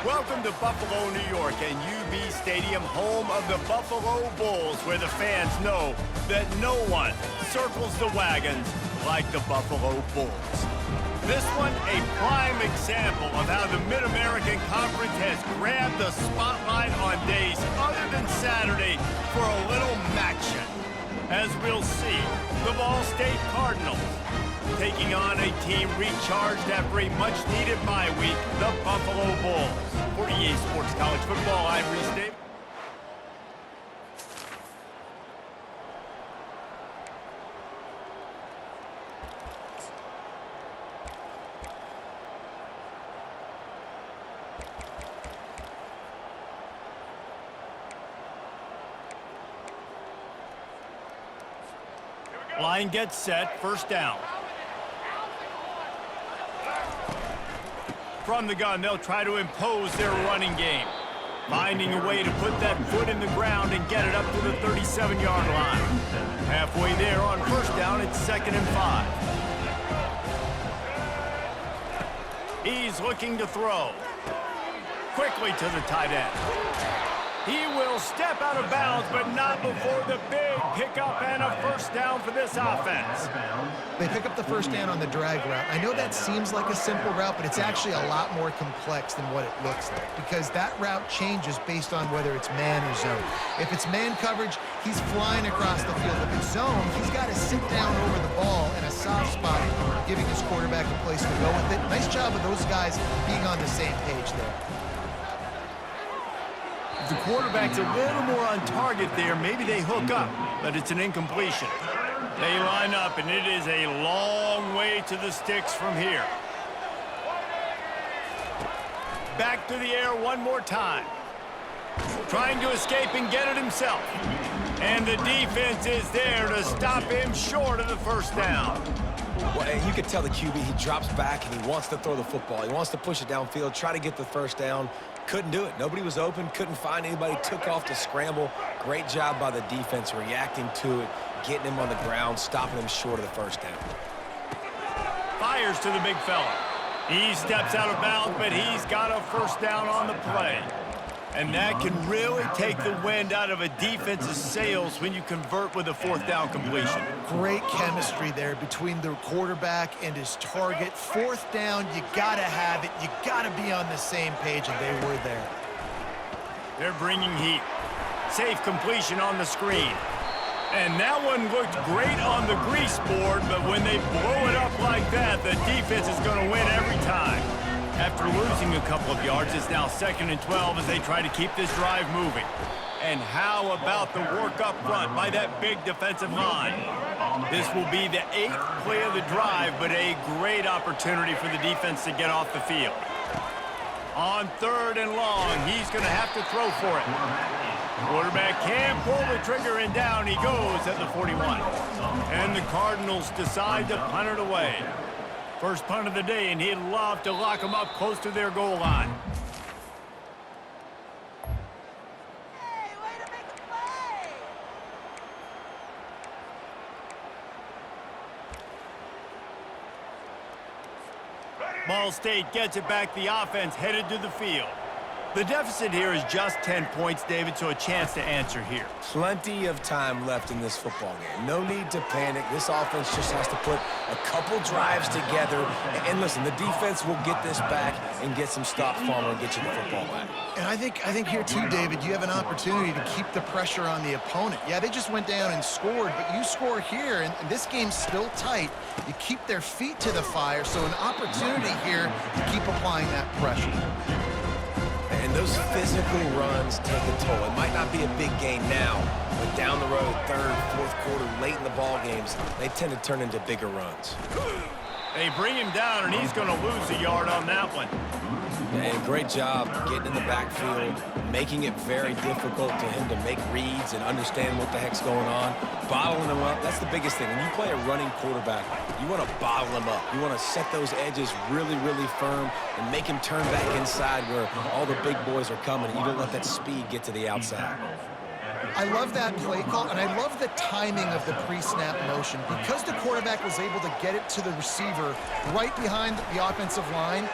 Welcome to Buffalo, New York, and UB Stadium, home of the Buffalo Bulls, where the fans know that no one circles the wagons like the Buffalo Bulls. This one, a prime example of how the Mid-American Conference has grabbed the spotlight on days other than Saturday for a little action. As we'll see, the Ball State Cardinals taking on a team recharged after a much-needed bye week, the Buffalo Bulls. For EA Sports College Football, I'm Reese Davis. Line gets set, first down. From the gun, they'll try to impose their running game, finding a way to put that foot in the ground and get it up to the 37-yard line. Halfway there on first down, it's 2nd and 5. He's looking to throw. Quickly to the tight end. He will step out of bounds, but not before the big pickup and a first down for this offense. They pick up the first down on the drag route. I know that seems like a simple route, but it's actually a lot more complex than what it looks like, because that route changes based on whether it's man or zone. If it's man coverage, he's flying across the field. If it's zone, he's got to sit down over the ball in a soft spot, giving his quarterback a place to go with it. Nice job of those guys being on the same page there. The quarterback's a little more on target there. Maybe they hook up, but it's an incompletion. They line up, and it is a long way to the sticks from here. Back to the air one more time. Trying to escape and get it himself. And the defense is there to stop him short of the first down. Well, and you could tell the QB, he drops back and he wants to throw the football. He wants to push it downfield, try to get the first down. Couldn't do it. Nobody was open, couldn't find anybody, took off to scramble. Great job by the defense reacting to it, getting him on the ground, stopping him short of the first down. Fires to the big fella. He steps out of bounds, but he's got a first down on the play. And that can really take the wind out of a defense's sails when you convert with a fourth down completion. Great chemistry there between the quarterback and his target. Fourth down, you got to have it. You got to be on the same page, and they were there. They're bringing heat. Safe completion on the screen. And that one looked great on the grease board, but when they blow it up like that, the defense is going to win every time. After losing a couple of yards, it's now 2nd and 12 as they try to keep this drive moving. And how about the work up front by that big defensive line? This will be the 8th play of the drive, but a great opportunity for the defense to get off the field. On 3rd and long, he's going to have to throw for it. Quarterback can't pull the trigger, and down he goes at the 41. And the Cardinals decide to punt it away. First punt of the day, and he'd love to lock them up close to their goal line. Hey, way to make a play! Ball State gets it back. The offense headed to the field. The deficit here is just 10 points, David, so a chance to answer here. Plenty of time left in this football game. No need to panic. This offense just has to put a couple drives together. And listen, the defense will get this back and get some stops for them and get you the football back. And I think here too, David, you have an opportunity to keep the pressure on the opponent. Yeah, they just went down and scored, but you score here, and this game's still tight. You keep their feet to the fire, so an opportunity here to keep applying that pressure. And those physical runs take a toll. It might not be a big game now, but down the road, 3rd, 4th quarter, late in the ball games, they tend to turn into bigger runs. They bring him down, and he's going to lose a yard on that one. And great job getting in the backfield, making it very difficult to him to make reads and understand what the heck's going on. Bottling him up, that's the biggest thing. When you play a running quarterback, you want to bottle him up. You want to set those edges really, really firm and make him turn back inside where all the big boys are coming, and you don't let that speed get to the outside. I love that play call, and I love the timing of the pre-snap motion. Because the quarterback was able to get it to the receiver right behind the offensive line,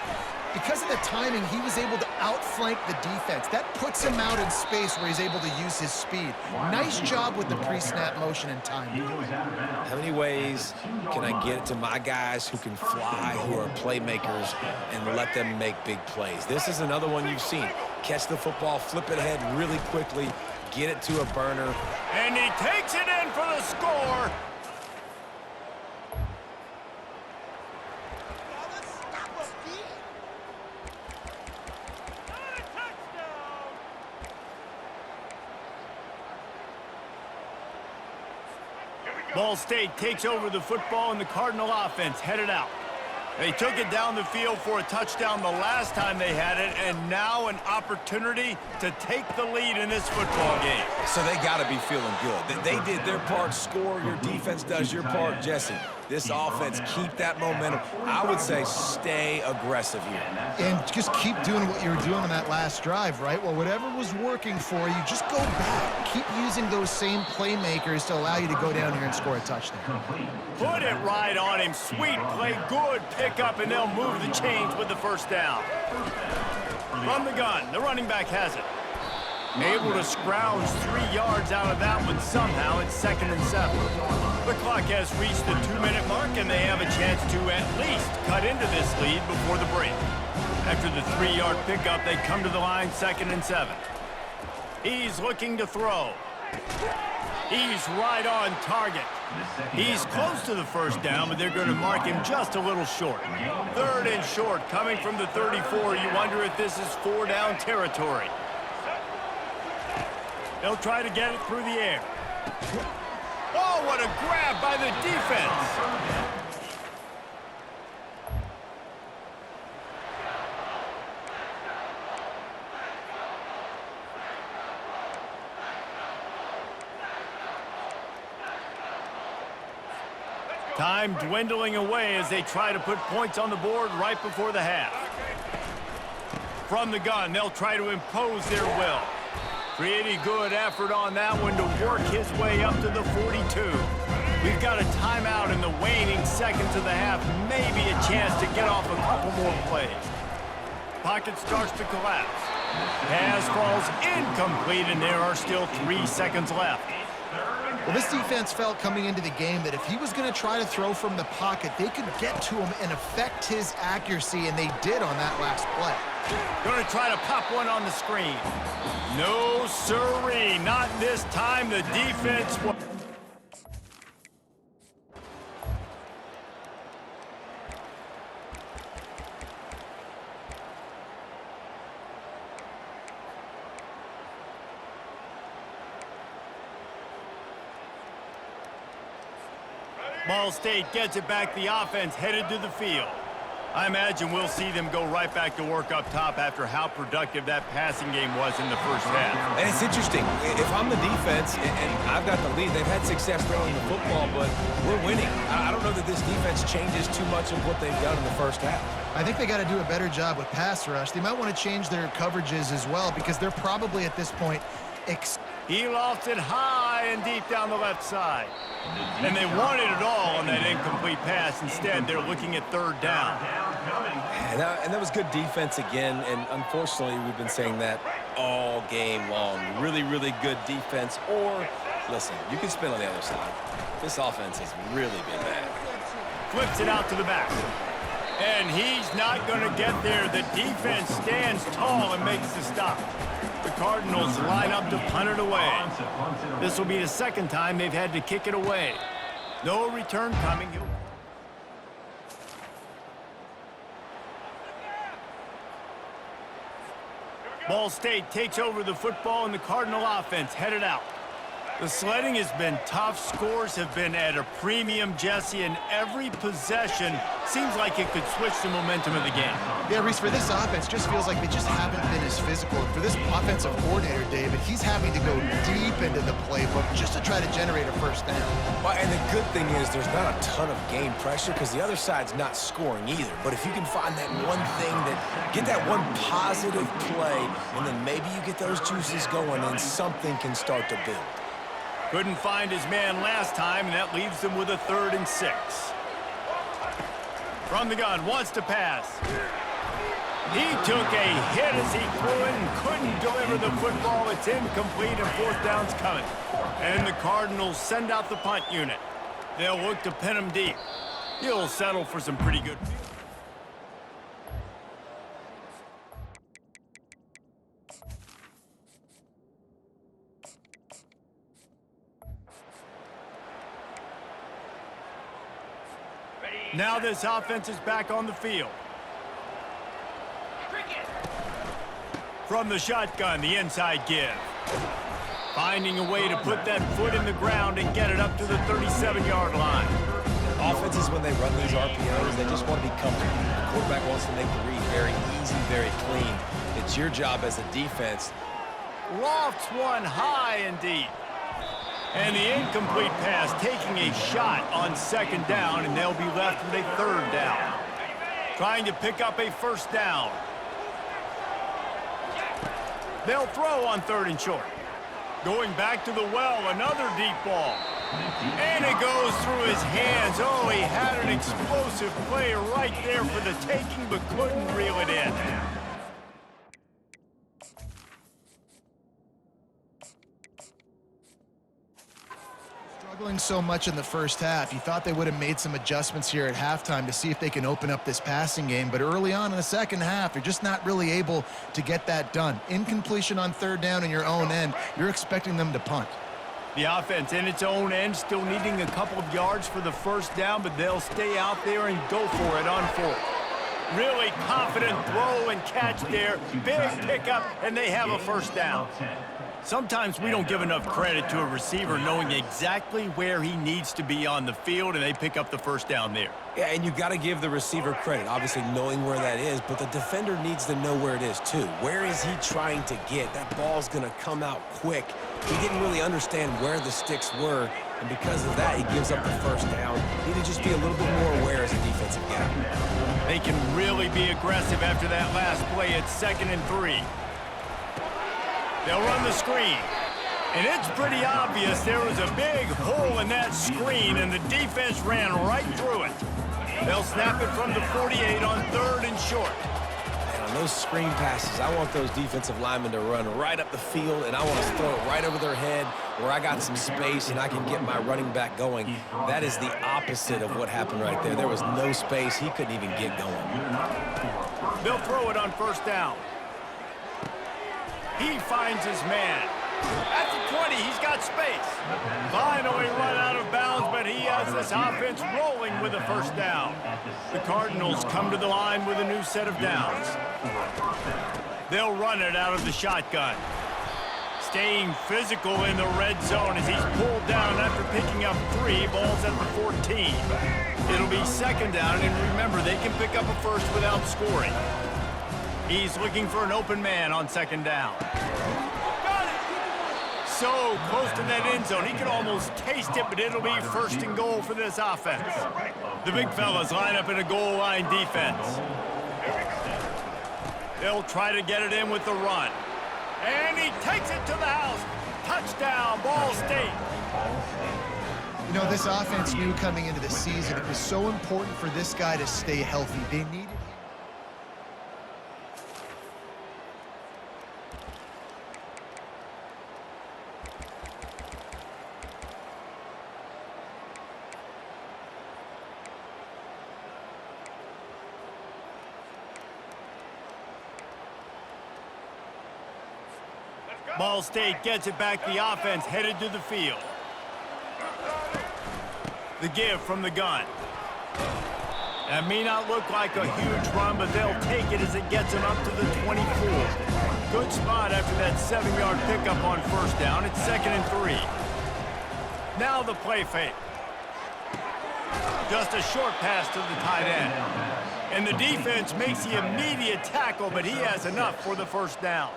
Because of the timing, he was able to outflank the defense. That puts him out in space where he's able to use his speed. Nice job with the pre-snap motion and timing. How many ways can I get it to my guys who can fly, who are playmakers, and let them make big plays? This is another one you've seen. Catch the football, flip it ahead really quickly, get it to a burner. And he takes it in for the score. Ball State takes over the football, and the Cardinal offense headed out. They took it down the field for a touchdown the last time they had it, and now an opportunity to take the lead in this football game. So they got to be feeling good. They did their part, score. Your defense does your part, Jesse. This offense, keep that momentum. I would say stay aggressive here. And just keep doing what you were doing on that last drive, right? Well, whatever was working for you, just go back. Keep using those same playmakers to allow you to go down here and score a touchdown. Put it right on him. Sweet play, good pickup, and they'll move the chains with the first down. From the gun, the running back has it. Able to scrounge 3 yards out of that one somehow. It's 2nd and 7. The clock has reached the 2-minute mark, and they have a chance to at least cut into this lead before the break. After the 3-yard pickup, they come to the line 2nd and 7. He's looking to throw. He's right on target. He's close to the first down, but they're going to mark him just a little short. 3rd and short, coming from the 34. You wonder if this is 4-down territory. They'll try to get it through the air. Oh, what a grab by the defense. Time dwindling away as they try to put points on the board right before the half. From the gun, they'll try to impose their will. Pretty good effort on that one to work his way up to the 42. We've got a timeout in the waning seconds of the half. Maybe a chance to get off a couple more plays. Pocket starts to collapse. Pass falls incomplete, and there are still 3 seconds left. Well, this defense felt coming into the game that if he was going to try to throw from the pocket, they could get to him and affect his accuracy, and they did on that last play. Going to try to pop one on the screen. No, sirree, not this time. The defense was... Ball State gets it back. The offense headed to the field. I imagine we'll see them go right back to work up top after how productive that passing game was in the first half. And it's interesting. If I'm the defense and I've got the lead, they've had success throwing the football, but we're winning. I don't know that this defense changes too much of what they've done in the first half. I think they got to do a better job with pass rush. They might want to change their coverages as well because they're probably at this point he lofts it high and deep down the left side. And they wanted it all on that incomplete pass. Instead, they're looking at 3rd down. And that was good defense again, and unfortunately, we've been saying that all game long. Really, really good defense. Or, listen, you can spin on the other side. This offense has really been bad. Flips it out to the back. And he's not going to get there. The defense stands tall and makes the stop. The Cardinals line up to punt it away. This will be the 2nd time they've had to kick it away. No return coming. Ball State takes over the football, and the Cardinal offense headed out. The sledding has been tough. Scores have been at a premium, Jesse, and every possession seems like it could switch the momentum of the game. Yeah, Reese, for this offense, just feels like they just haven't been as physical. And for this offensive coordinator, David, he's having to go deep into the playbook just to try to generate a first down. Well, and the good thing is there's not a ton of game pressure because the other side's not scoring either. But if you can find that one thing, get that one positive play, and then maybe you get those juices going and something can start to build. Couldn't find his man last time, and that leaves them with a 3rd and 6. From the gun, wants to pass. He took a hit as he threw it and couldn't deliver the football. It's incomplete and fourth down's coming. And the Cardinals send out the punt unit. They'll look to pin him deep. He'll settle for some pretty good field. Now this offense is back on the field. From the shotgun, the inside give. Finding a way to put that foot in the ground and get it up to the 37-yard line. Offenses, when they run these RPOs, they just want to be comfortable. The quarterback wants to make the read very easy, very clean. It's your job as a defense. Lofts one high and deep. And the incomplete pass taking a shot on second down, and they'll be left with a third down. Trying to pick up a first down. They'll throw on third and short. Going back to the well, another deep ball. And it goes through his hands. Oh, he had an explosive play right there for the taking, but couldn't reel it in. Struggling so much in the first half, you thought they would have made some adjustments here at halftime to see if they can open up this passing game, but early on in the second half, you're just not really able to get that done. Incompletion on third down in your own end, you're expecting them to punt. The offense in its own end still needing a couple of yards for the first down, but they'll stay out there and go for it on fourth. Really confident throw and catch there. Big pickup, and they have a first down. Sometimes we don't give enough credit to a receiver knowing exactly where he needs to be on the field, and they pick up the first down there. Yeah, and you got to give the receiver credit, obviously knowing where that is, but the defender needs to know where it is too. Where is he trying to get? That ball's going to come out quick. He didn't really understand where the sticks were, and because of that, he gives up the first down. Need to just be a little bit more aware as a defensive guy. They can really be aggressive after that last play. It's 2nd and 3. They'll run the screen. And it's pretty obvious there was a big hole in that screen, and the defense ran right through it. They'll snap it from the 48 on third and short. And on those screen passes, I want those defensive linemen to run right up the field, and I want to throw it right over their head where I got some space and I can get my running back going. That is the opposite of what happened right there. There was no space. He couldn't even get going. They'll throw it on first down. He finds his man. At the 20, he's got space. Finally run out of bounds, but he has this offense rolling with a first down. The Cardinals come to the line with a new set of downs. They'll run it out of the shotgun. Staying physical in the red zone as he's pulled down after picking up 3 balls at the 14. It'll be second down, and remember, they can pick up a first without scoring. He's looking for an open man on second down. Got it! So close to that end zone. He can almost taste it, but it'll be first and goal for this offense. The big fellas line up in a goal line defense. They'll try to get it in with the run. And he takes it to the house. Touchdown, Ball State. You know, this offense knew coming into the season it was so important for this guy to stay healthy. They needed... Ball State gets it back. The offense headed to the field. The give from the gun. That may not look like a huge run, but they'll take it as it gets them up to the 24. Good spot after that 7-yard pickup on first down. It's 2nd and 3. Now the play fake. Just a short pass to the tight end. And the defense makes the immediate tackle, but he has enough for the first down.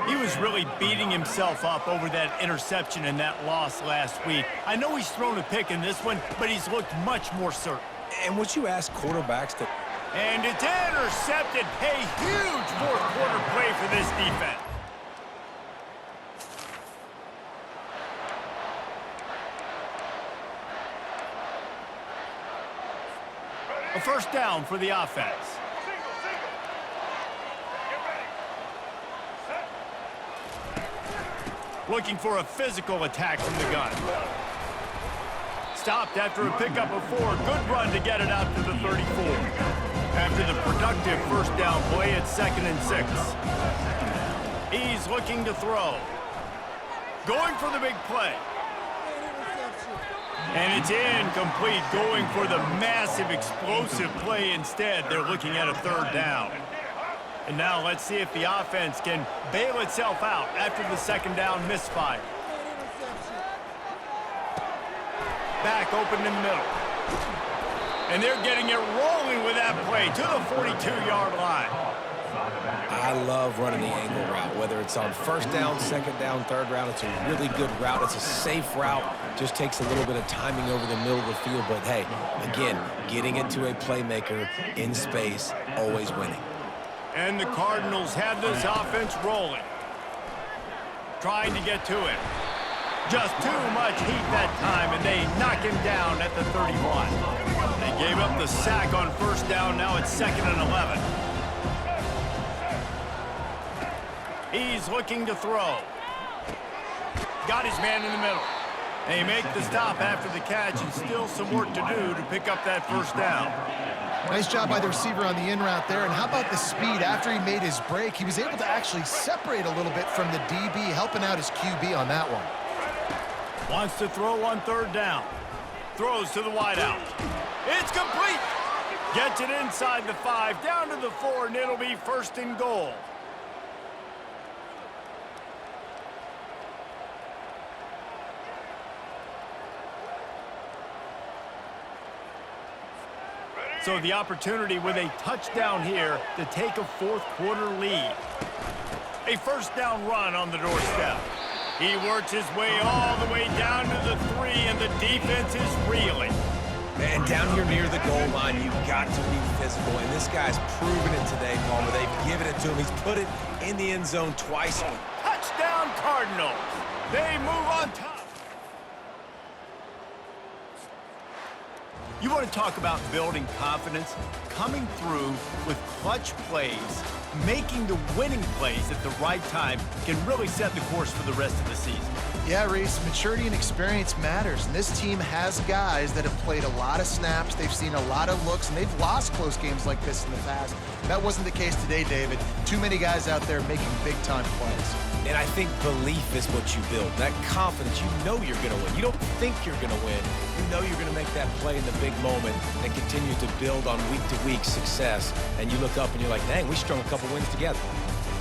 He was really beating himself up over that interception and that loss last week. I know he's thrown a pick in this one, but he's looked much more certain. And would you ask quarterbacks to... And it's intercepted. A huge fourth-quarter play for this defense. A first down for the offense. looking for a physical attack from the gun. Stopped after a pickup of 4. Good run to get it out to the 34. After the productive first down play, it's 2nd and 6. He's looking to throw. Going for the big play. And it's incomplete, going for the massive explosive play instead. They're looking at a 3rd down. And now let's see if the offense can bail itself out after the 2nd down misfire. Back open in the middle. And they're getting it rolling with that play to the 42-yard line. I love running the angle route, whether it's on 1st down, 2nd down, 3rd round. It's a really good route. It's a safe route. Just takes a little bit of timing over the middle of the field. But, hey, again, getting it to a playmaker in space, always winning. And the Cardinals have this offense rolling. Trying to get to it. Just too much heat that time, and they knock him down at the 31. They gave up the sack on 1st down. Now it's 2nd and 11. He's looking to throw. Got his man in the middle. They make the stop after the catch, and still some work to do to pick up that 1st down. Nice job by the receiver on the in route there. And how about the speed? After he made his break, he was able to actually separate a little bit from the DB, helping out his QB on that one. Wants to throw on 3rd down. Throws to the wideout. It's complete. Gets it inside the 5, down to the 4, and it'll be 1st and goal. So the opportunity with a touchdown here to take a 4th quarter lead. A 1st down run on the doorstep. He works his way all the way down to the 3, and the defense is reeling. And down here near the goal line, you've got to be physical. And this guy's proven it today, Palmer. They've given it to him. He's put it in the end zone twice. Touchdown, Cardinals. They move on top. You want to talk about building confidence? Coming through with clutch plays, making the winning plays at the right time can really set the course for the rest of the season. Yeah, Reese, maturity and experience matters, and this team has guys that have played a lot of snaps, they've seen a lot of looks, and they've lost close games like this in the past. That wasn't the case today, David. Too many guys out there making big-time plays. And I think belief is what you build. That confidence, you know you're going to win. You don't think you're going to win. You know you're going to make that play in the big moment and continue to build on week-to-week success. And you look up and you're like, dang, we strung a couple wins together.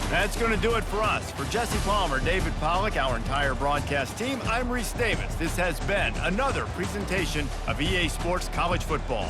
That's going to do it for us. For Jesse Palmer, David Pollack, our entire broadcast team, I'm Reese Davis. This has been another presentation of EA Sports College Football.